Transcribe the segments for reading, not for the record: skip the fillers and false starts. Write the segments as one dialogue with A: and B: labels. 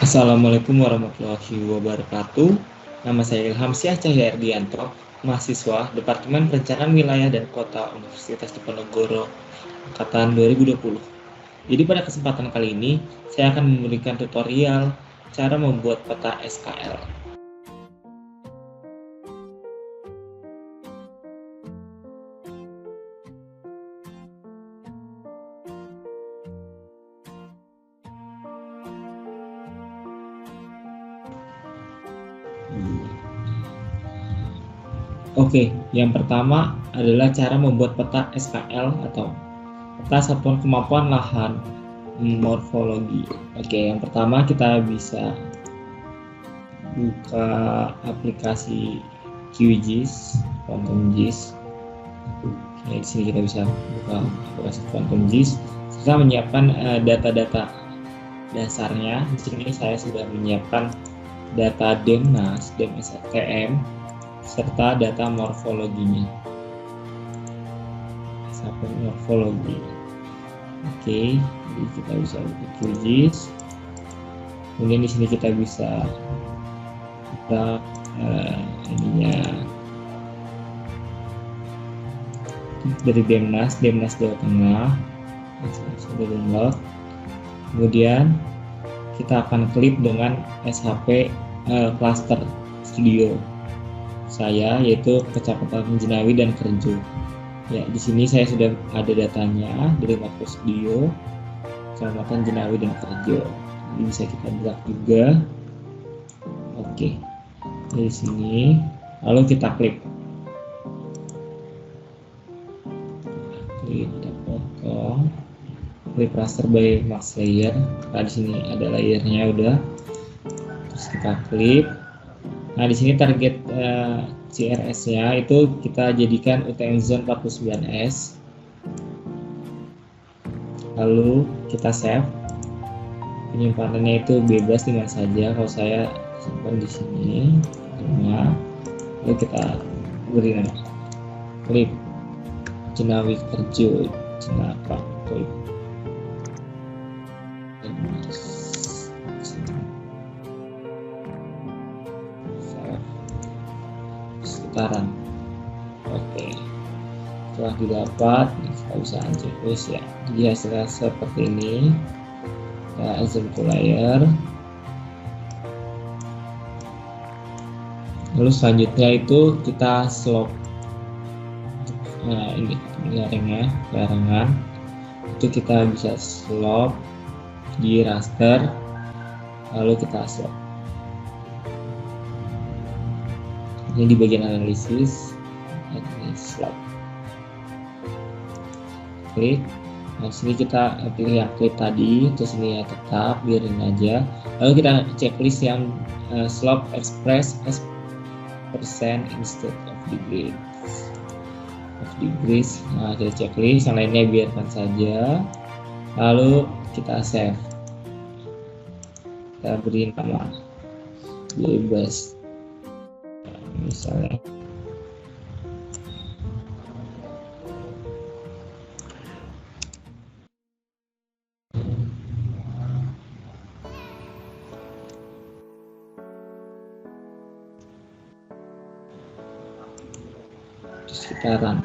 A: Assalamualaikum warahmatullahi wabarakatuh. Nama saya Ilham Syah Cahyaerdianto, mahasiswa Departemen Perencanaan Wilayah dan Kota Universitas Diponegoro, angkatan 2020. Jadi pada kesempatan kali ini, saya akan memberikan tutorial cara membuat peta SKL. Oke, yang pertama adalah cara membuat peta SKL atau peta satuan kemampuan lahan morfologi. Oke, yang pertama kita bisa buka aplikasi QGIS, QuantumGIS. Di sini kita bisa buka aplikasi QuantumGIS serta menyiapkan data-data dasarnya. Di sini saya sudah menyiapkan data Demnas, DemSTM, serta data morfologinya. Sampai morfologi. Oke, jadi kita bisa buka QGIS. Kemudian di sini kita bisa buka ininya dari Demnas Jawa Tengah. Sudah download. Kemudian kita akan klik dengan SHP cluster studio saya, yaitu Kecamatan Jenawi dan Kerjo. Ya, di sini saya sudah ada datanya dari Makro Studio Kecamatan Jenawi dan Kerjo. Ini bisa kita buka juga. Oke, dari sini lalu kita klik kita potong, klik raster by max layer. Nah, di sini ada layernya udah, terus kita klik. Nah, di sini target CRS-nya itu kita jadikan UTM Zone 49S. Lalu kita save. Penyimpanannya itu bebas di mana saja. Kalau saya simpan di sini, lalu kita beri nama. Klik Jenawi Kerjo, Jenaka, klik. Sekitaran. Oke, setelah didapat kita bisa uncheck ya. Jadi hasilnya seperti ini. Kita zoom to layer. Lalu selanjutnya itu kita slope. Nah, ini larangan itu kita bisa slope di raster, lalu kita slope. Ini di bagian analisis, ini slope. Klik. Nah, sini kita pilih yang klik tadi, terus ini ya tetap, biarin aja. Lalu kita checklist yang slope express as percent instead of degrees. Nah, kita checklist, yang lainnya biarkan saja. Lalu kita save. Kita beri nama bebas. Misalnya sekitaran.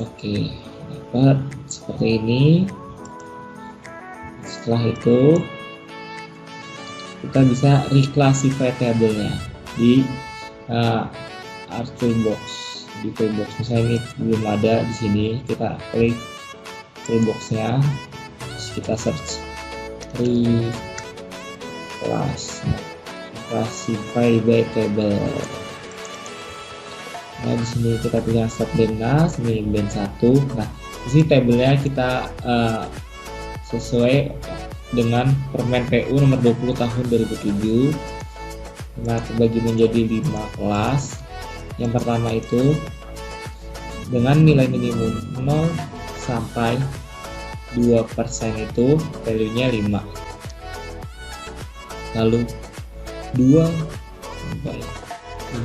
A: Oke, dapat seperti ini. Setelah itu kita bisa reclassify tabelnya di toolbox. Di toolbox misalnya ini belum ada, di sini kita klik toolboxnya, terus kita search classify by table. Nah, di sini kita pilih stop Demnas, ini band 1. Nah, di sini tabelnya kita sesuai dengan Permen PU nomor 20 tahun 2007. Nah, terbagi menjadi 5 kelas. Yang pertama itu dengan nilai minimum 0 sampai 2% itu value-nya 5. Lalu 2 sampai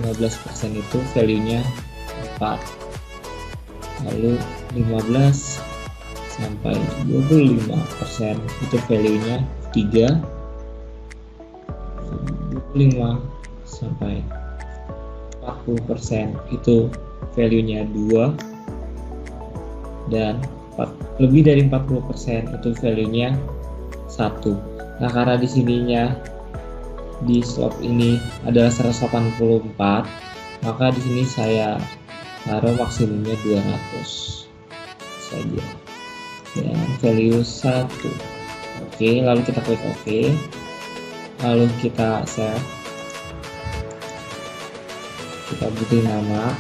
A: 15% itu value-nya 4. Lalu 15 sampai 25% itu value-nya 3. 5 sampai 40% itu value-nya 2, dan lebih dari 40% itu value-nya 1. Nah, karena di sininya di slope ini adalah 184, maka di sini saya taruh maksimumnya 200 saja dengan value 1. Oke, lalu kita klik OK, lalu kita save, kita beri nama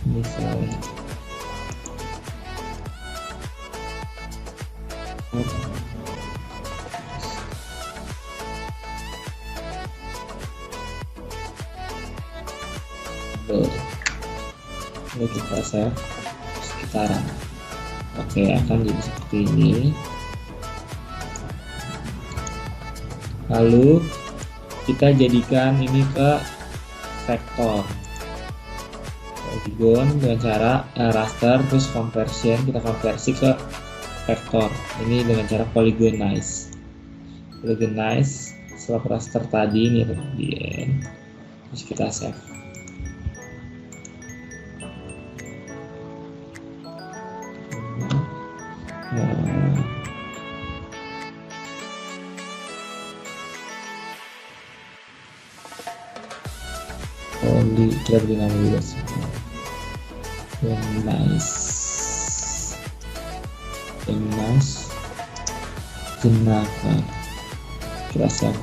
A: misalnya lalu kita save sekitaran. Oke, akan jadi seperti ini. Lalu kita jadikan ini ke vektor polygon dengan cara raster, terus conversion, kita konversi ke vektor ini dengan cara polygonize setelah raster tadi ini di end, terus kita save. Kita beri nama juga sih, nice jenaka. Kita save,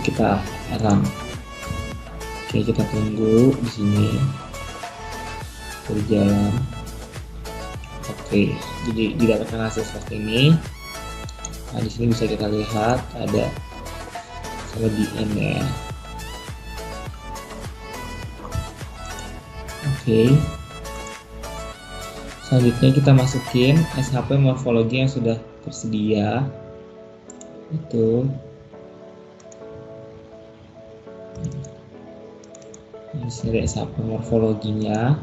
A: kita run. Oke, kita tunggu di sini berjalan. Oke, jadi didapatkan hasil seperti ini. Nah, di sini bisa kita lihat ada sama di end ya. Oke, selanjutnya kita masukin SHP morfologi yang sudah tersedia. Itu ini sendiri SHP morfologinya.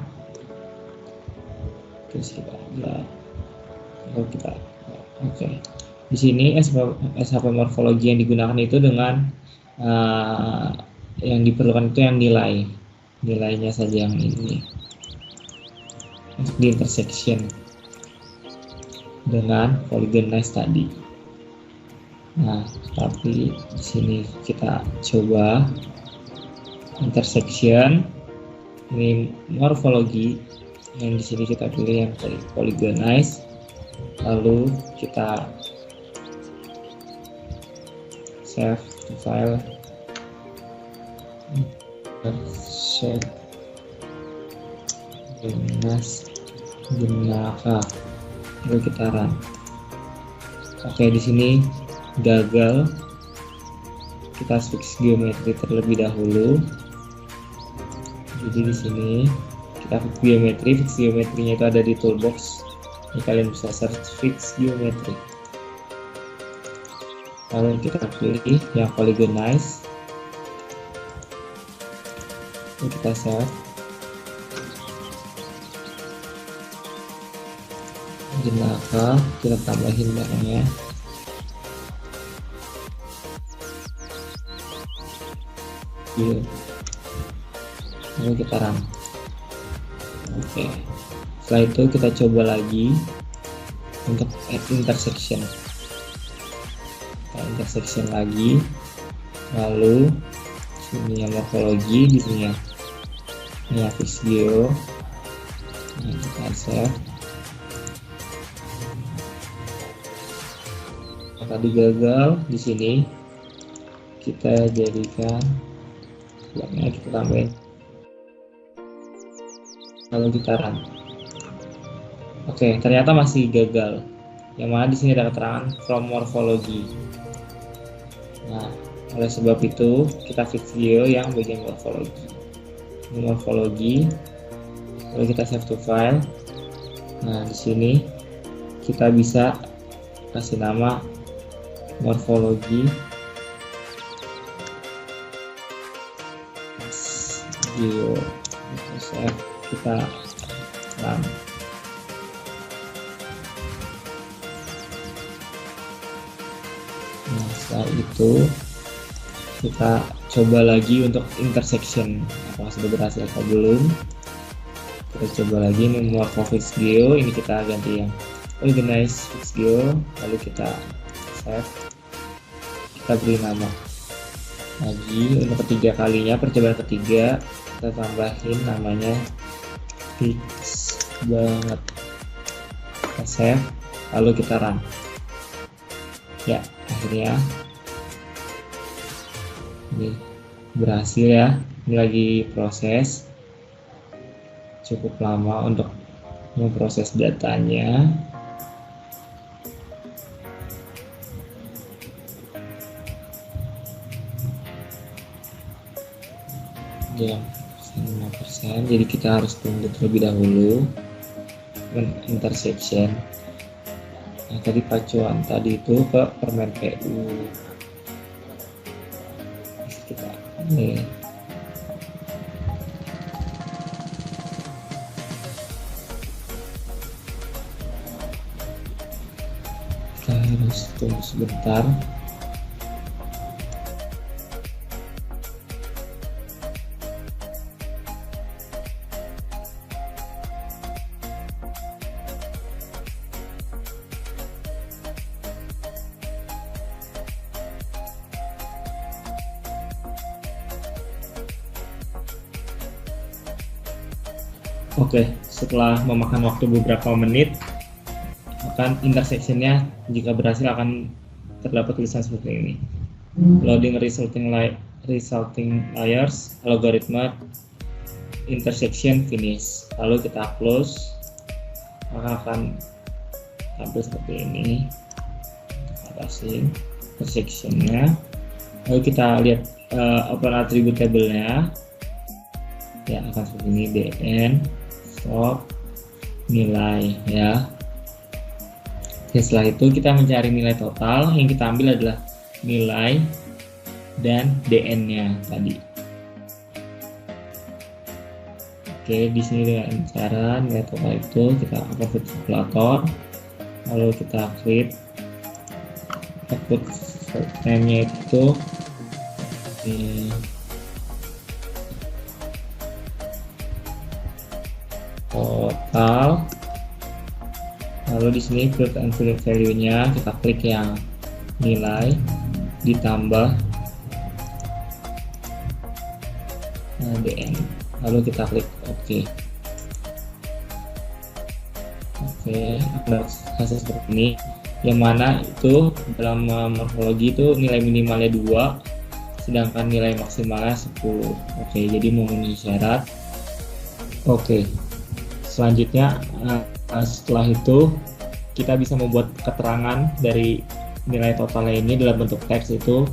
A: Terus kita lihat, oke. Di sini SHP morfologi yang digunakan itu dengan yang diperlukan itu yang nilainya saja yang ini untuk di intersection dengan polygonize tadi. Nah, tapi di sini kita coba intersection, ini morfologi, yang di sini kita pilih yang polygonize, lalu kita save to file, set jenaka, lalu kita run. Oke, di sini gagal, kita fix geometri terlebih dahulu. Jadi di sini kita fix geometrinya itu ada di toolbox. Ini kalian bisa search fix geometri. Lalu kita pilih yang polygonize. Lalu kita save. Jenaka, kita tambahin barangnya. Lalu kita run. Oke, setelah itu kita coba lagi untuk add intersection. Kita intersection lagi, lalu sini yang morfologi, di sini ya fix geo. Nah, kita save. Tadi gagal, di sini kita jadikan bloknya, kita tambahin, lalu kita run. Oke, ternyata masih gagal, yang mana di sini ada keterangan from morphology. Nah, oleh sebab itu kita fix geo yang bagian morfologi. Ini morfologi, lalu kita save to file. Nah, di sini kita bisa kasih nama morfologi geo, save, kita run. Nah, setelah itu Kita coba lagi untuk intersection, apakah sudah berhasil atau belum. Kita coba lagi memorph fixed geo, ini kita ganti yang organize fixed geo, lalu kita save, kita beri nama lagi untuk ketiga kalinya, percobaan ketiga kita tambahin namanya fix banget, kita save, lalu kita run. Ya, akhirnya ini berhasil ya. Ini lagi proses, cukup lama untuk memproses datanya. Ya, 5%, jadi kita harus tunggu terlebih dahulu intersection. Nah, tadi pacuan tadi itu ke permen PU. Kita ini kita harus tunggu sebentar. Oke, setelah memakan waktu beberapa menit, akan intersectionnya jika berhasil akan terdapat tulisan seperti ini. Loading resulting layers, algoritma intersection finish. Lalu kita close, maka akan tampil seperti ini. Atasi intersectionnya. Lalu kita lihat open attribute table-nya. Ya, akan seperti ini, dn stop nilai ya. Oke, setelah itu kita mencari nilai total, yang kita ambil adalah nilai dan dn-nya tadi. Oke, di sini dengan cara nilai total itu kita upload ke kalkulator, lalu kita klik output name-nya itu total, lalu di sini create and fill value-nya kita klik yang nilai ditambah dn, lalu kita klik OK. Oke, hasil seperti ini, yang mana itu dalam morfologi itu nilai minimalnya 2 sedangkan nilai maksimalnya 10. Oke, jadi memenuhi syarat. Oke, selanjutnya setelah itu kita bisa membuat keterangan dari nilai totalnya ini dalam bentuk teks itu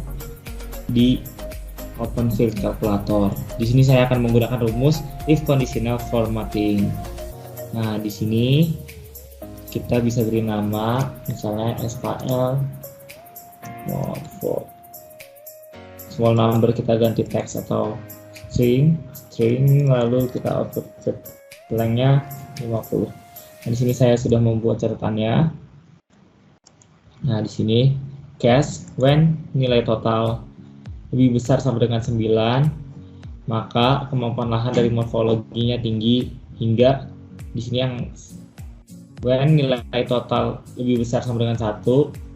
A: di open field calculator. Di sini saya akan menggunakan rumus if conditional formatting. Nah, di sini kita bisa beri nama misalnya SKL small number, kita ganti teks atau string, lalu kita output lengthnya 50. Nah, di sini saya sudah membuat catatannya. Nah, di sini case when nilai total lebih besar sama dengan 9, maka kemampuan lahan dari morfologinya tinggi, hingga di sini yang when nilai total lebih besar sama dengan 1,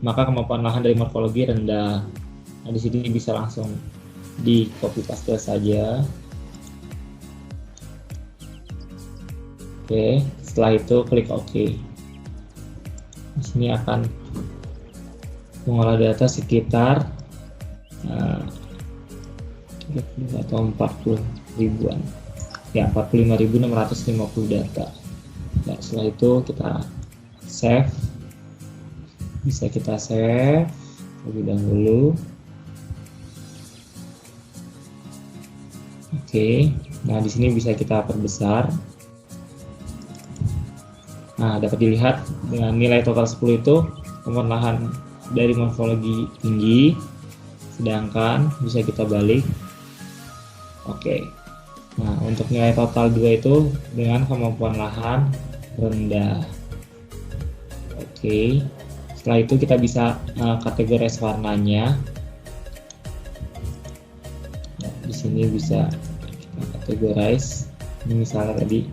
A: maka kemampuan lahan dari morfologi rendah. Nah, di sini bisa langsung di copy paste saja. Oke, setelah itu klik OK. Di sini akan mengolah data sekitar 30 atau 40 ribuan. Ya, 45.650 data. Nah, setelah itu kita save. Bisa kita save terlebih dahulu. Oke, nah di sini bisa kita perbesar. Nah, dapat dilihat dengan nilai total 10 itu kemampuan lahan dari morfologi tinggi, sedangkan bisa kita balik. Oke, nah untuk nilai total 2 itu dengan kemampuan lahan rendah. Oke, setelah itu kita bisa kategorize warnanya. sini bisa kita categorize. Ini misalnya tadi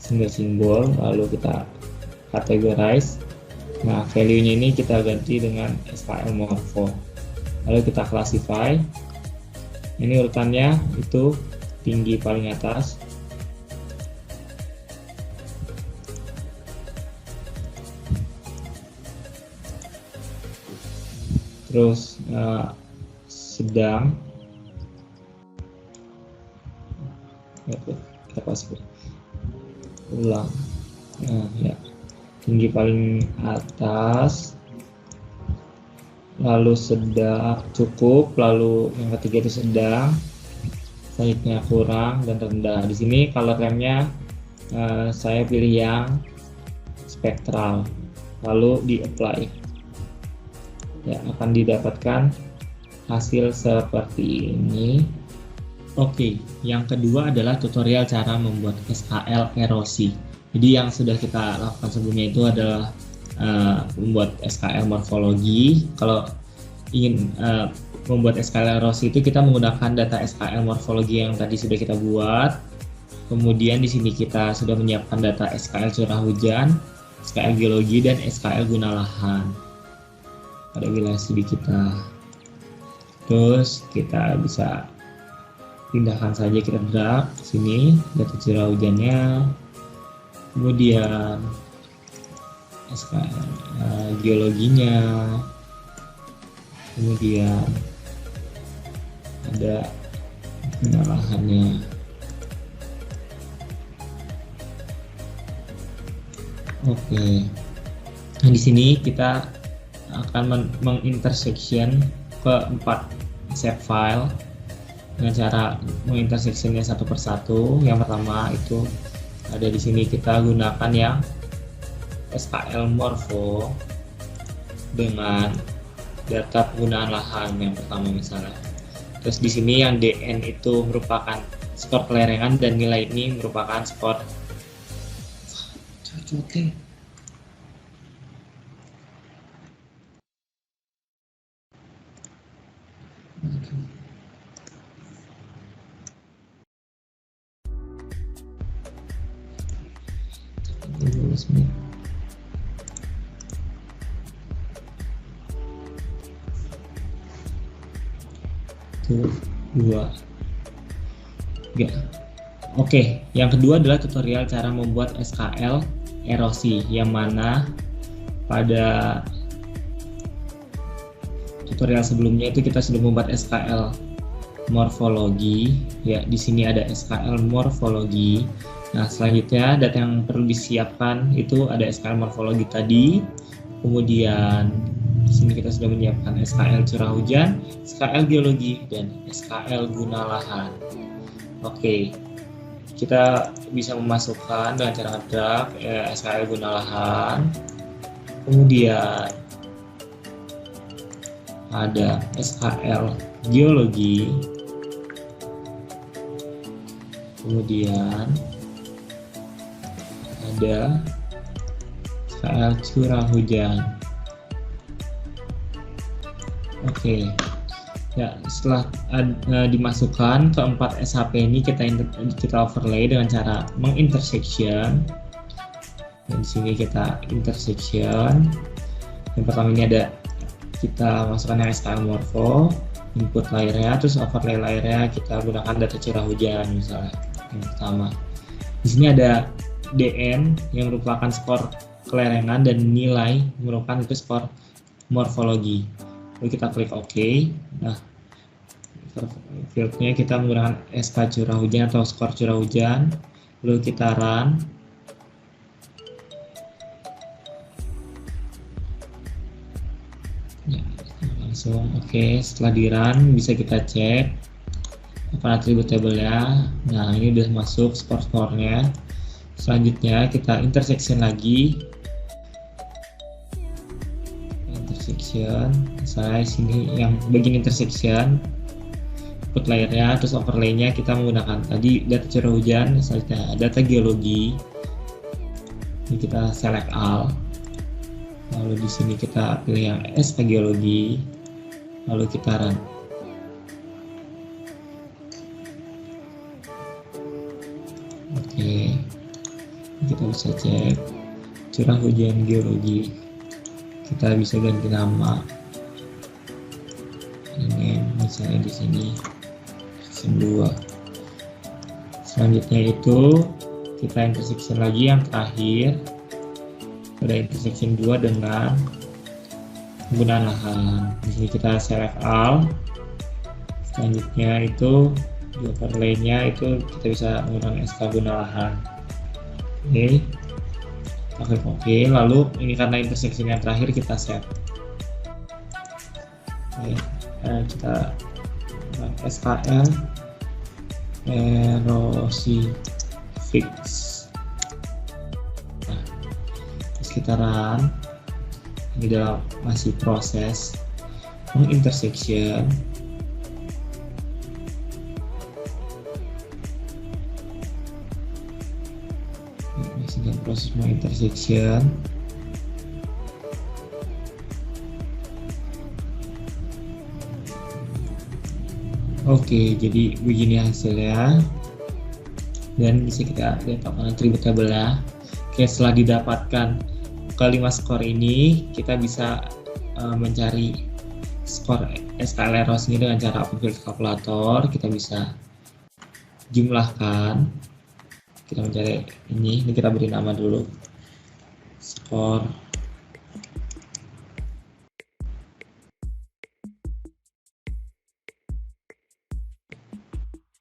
A: single simbol, lalu kita categorize. Nah, value-nya ini kita ganti dengan SKL Morpho. Lalu kita classify. Ini urutannya itu tinggi paling atas. Terus sedang, ulang, ya, tinggi paling atas, lalu sedang, cukup, lalu yang ketiga itu sedang, selanjutnya kurang dan rendah. Di sini color ramp-nya saya pilih yang spektral, lalu di apply. Ya, akan didapatkan hasil seperti ini. Oke, yang kedua adalah tutorial cara membuat SKL erosi. Jadi yang sudah kita lakukan sebelumnya itu adalah membuat SKL morfologi. Kalau ingin membuat SKL erosi itu kita menggunakan data SKL morfologi yang tadi sudah kita buat. Kemudian di sini kita sudah menyiapkan data SKL curah hujan, SKL geologi, dan SKL guna lahan pada wilayah studi kita. Terus kita bisa pindahkan saja, kita drag ke sini data curah hujannya, kemudian SKL geologinya, kemudian ada guna lahannya. Oke. Nah, di sini kita akan mengintersection ke 4 shape file dengan cara mengintersectionnya satu persatu. Yang pertama itu ada di sini, kita gunakan yang SKL Morpho dengan data penggunaan lahan yang pertama misalnya. Terus di sini yang DN itu merupakan skor kelerengan dan nilai ini merupakan skor Oke, yang kedua adalah tutorial cara membuat SKL erosi, yang mana pada tutorial sebelumnya itu kita sudah membuat SKL morfologi. Ya, di sini ada SKL morfologi. Nah, selanjutnya data yang perlu disiapkan itu ada SKL morfologi tadi. Kemudian di sini kita sudah menyiapkan SKL curah hujan, SKL geologi, dan SKL guna lahan. Oke, kita bisa memasukkan dengan cara drag SKL guna lahan. Kemudian ada SKL geologi. Kemudian ada SKL curah hujan. Oke. Ya, setelah dimasukkan keempat SHP ini kita overlay dengan cara mengintersection. Dan di sini kita intersection. Yang pertama ini ada kita masukkan yang SKL Morpho, input layernya, terus overlay layernya kita gunakan data curah hujan misalnya. Yang pertama. Di sini ada DN yang merupakan skor kelerengan dan nilai merupakan itu skor morfologi. Lalu kita klik OK. Nah, fieldnya kita menggunakan SK curah hujan atau skor curah hujan. Lalu kita run. Ya, langsung oke. Setelah di run bisa kita cek apa atribut tabelnya. Nah, ini udah masuk skor-skornya. Selanjutnya kita intersection lagi. Saya sini yang bagian intersection, input layernya, terus overlaynya kita menggunakan tadi data curah hujan, misalnya data geologi. Ini kita select all, lalu di sini kita pilih yang SK geologi, lalu kita run. kita bisa cek curah hujan geologi, kita bisa ganti nama ini misalnya di sini section 2. Selanjutnya itu kita intersection lagi yang terakhir pada intersection 2 dengan penggunaan lahan. Di sini kita select all. Selanjutnya itu di overlay-nya itu kita bisa menggunakan SK guna lahan. Oke, kita klik OK. Lalu ini karena intersection yang terakhir kita save. Oke, kita SKL erosi fix. Nah, terus kita run. Ini dalam masih proses intersection. Masih dalam proses intersection. Oke, jadi begini hasilnya, dan bisa kita lihat apa atribut tabelnya. Oke, setelah didapatkan kelima skor ini, kita bisa mencari skor SKL eros ini dengan cara open field kalkulator. Kita bisa jumlahkan. Kita mencari ini kita beri nama dulu skor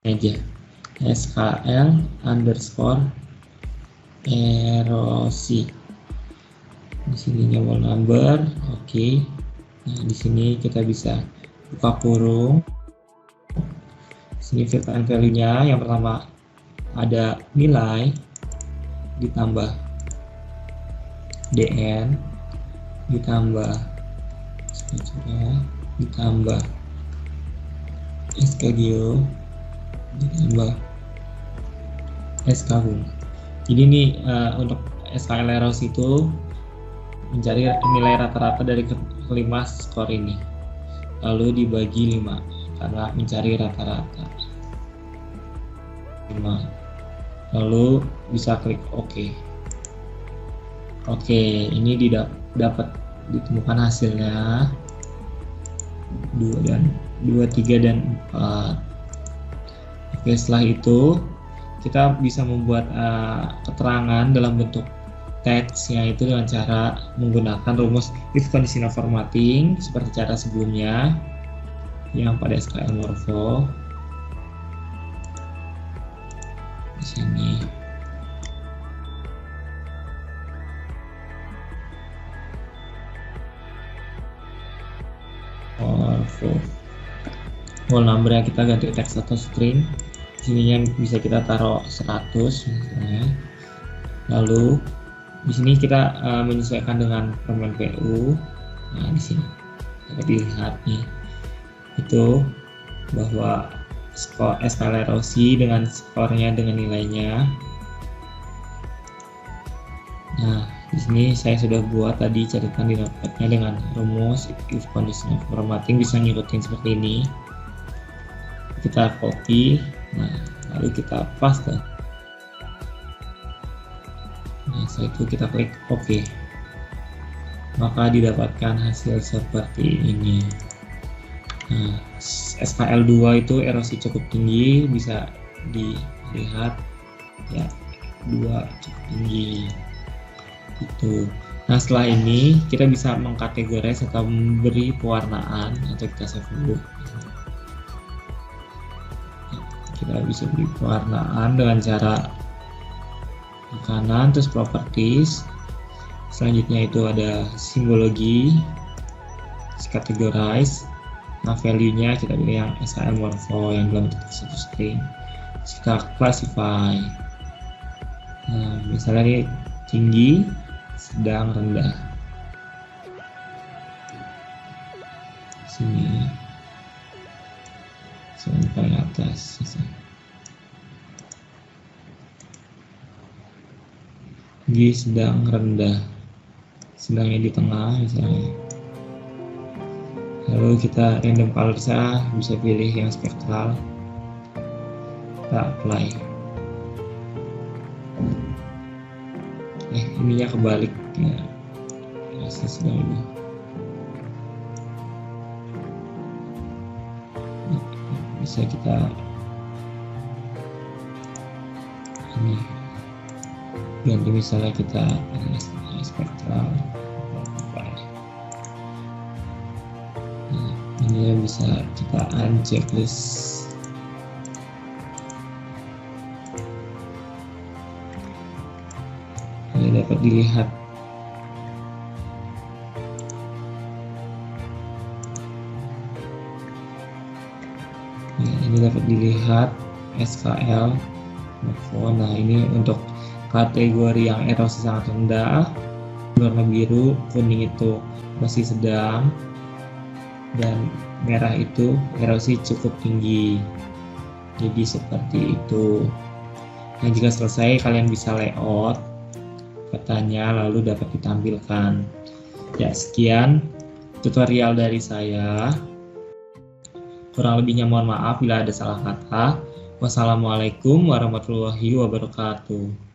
A: aja SKL underscore erosi. Di sininya wall number, oke. Nah, di sini kita bisa buka kurung. Di sini field and value-nya yang pertama ada nilai ditambah DN ditambah ditambah SKGO ditambah SKU. Jadi ini untuk SKL eros itu mencari nilai rata-rata dari kelima skor ini, lalu dibagi 5 karena mencari rata-rata 5, lalu bisa klik OK. Oke, ini dapat ditemukan hasilnya 2, 3 dan 4. Oke, setelah itu kita bisa membuat keterangan dalam bentuk teks, yaitu dengan cara menggunakan rumus if conditional formatting seperti cara sebelumnya yang pada SKL Morpho. Di sini Morpho wall number yang kita ganti teks atau string. Sininya bisa kita taruh 100 misalnya. Lalu di sini kita menyesuaikan dengan permen PU. Nah, di sini dapat dilihat nih itu bahwa skor SKL erosi dengan skornya dengan nilainya. Nah, di sini saya sudah buat tadi catatan di notepad-nya dengan rumus if conditional formatting, bisa ngikutin seperti ini. Kita copy, nah lalu kita paste. Nah, setelah itu kita klik OK, maka didapatkan hasil seperti ini. Nah, SKL2 itu erosi cukup tinggi, bisa dilihat ya, 2 cukup tinggi itu. Nah, setelah ini kita bisa mengkategoris atau memberi pewarnaan, atau kita save dulu. Kita bisa beri pewarnaan dengan cara di kanan, terus properties. Selanjutnya itu ada simbologi, categorize. Nah, value-nya kita pilih yang SKL Morpho yang dalam bentuk satu string. Kita classify. Nah, misalnya ini tinggi, sedang, rendah. Sini sampai atas. G sedang, rendah, sedangnya di tengah misalnya. Lalu kita random color bisa pilih yang spektral, kita apply. ininya kebalik ya, akses dahulu. Bisa kita ini ganti, misalnya kita spektral. Nah, ini yang bisa kita unchecklist. Ini dapat dilihat. Ya, ini dapat dilihat SKL. Nah, ini untuk kategori yang erosi sangat rendah, warna biru, kuning itu masih sedang, dan merah itu erosi cukup tinggi. Jadi seperti itu. Nah, jika selesai kalian bisa layout petanya lalu dapat ditampilkan. Ya, sekian tutorial dari saya. Kurang lebihnya mohon maaf bila ada salah kata. Wassalamualaikum warahmatullahi wabarakatuh.